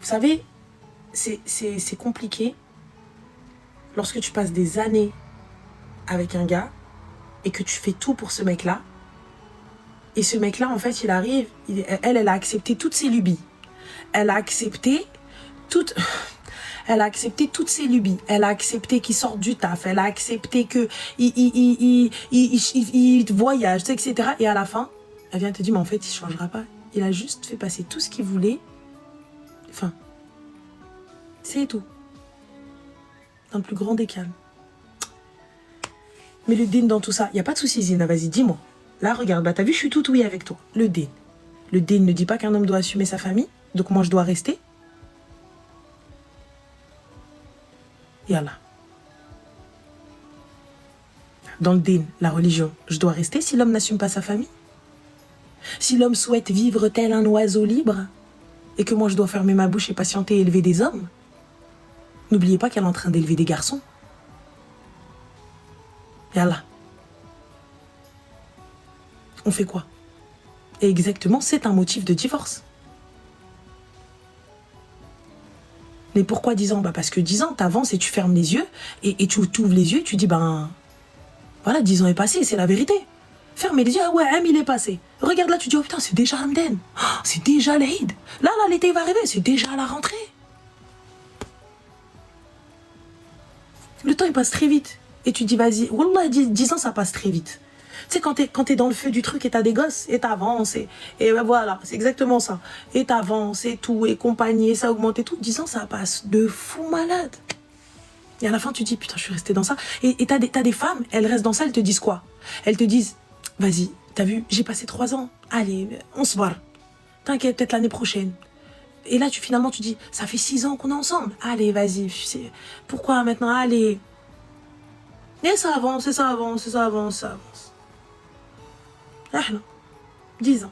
Vous savez, c'est compliqué lorsque tu passes des années avec un gars et que tu fais tout pour ce mec-là. Et ce mec-là, en fait, il arrive, elle a accepté toutes ses lubies. Elle a accepté toutes ses lubies. Elle a accepté qu'il sorte du taf. Elle a accepté qu'il voyage, etc. Et à la fin, elle vient te dire, mais en fait, il ne changera pas. Il a juste fait passer tout ce qu'il voulait. Enfin, c'est tout. Dans le plus grand des calmes. Mais le din dans tout ça, il n'y a pas de souci, Zina, vas-y, dis-moi. Là, regarde, bah t'as vu, je suis tout oui avec toi. Le din. Le din ne dit pas qu'un homme doit assumer sa famille, donc moi je dois rester. Yallah. Dans le din, la religion, je dois rester si l'homme n'assume pas sa famille. Si l'homme souhaite vivre tel un oiseau libre, et que moi je dois fermer ma bouche et patienter et élever des hommes, n'oubliez pas qu'elle est en train d'élever des garçons. Yallah. On fait quoi? Et exactement, c'est un motif de divorce. Mais pourquoi 10 ans? Bah parce que 10 ans, t'avances et tu fermes les yeux, et tu ouvres les yeux et tu dis, ben, voilà, 10 ans est passé, c'est la vérité. Fermez les yeux, ah ouais, il est passé. Regarde là, tu dis, oh putain, c'est déjà Ramadan. Oh, c'est déjà l'Aïd. Là, l'été va arriver, c'est déjà la rentrée. Le temps, il passe très vite. Et tu dis, vas-y, wallah, 10 ans, ça passe très vite. Tu sais, quand t'es dans le feu du truc et t'as des gosses, et t'avances, et ben voilà, c'est exactement ça. Et t'avances, et tout, et compagnie, et ça augmente et tout. 10 ans, ça passe de fou malade. Et à la fin, tu dis, putain, je suis restée dans ça. Et t'as des femmes, elles restent dans ça, elles te disent quoi? Elles te disent, vas-y, t'as vu, j'ai passé 3 ans. Allez, on se voit. T'inquiète, peut-être l'année prochaine. Et là, finalement, tu dis, ça fait 6 ans qu'on est ensemble. Allez, vas-y, pourquoi maintenant? Allez. Et ça avance, et ça avance, et ça avance, ça avance. Ah non, 10 ans.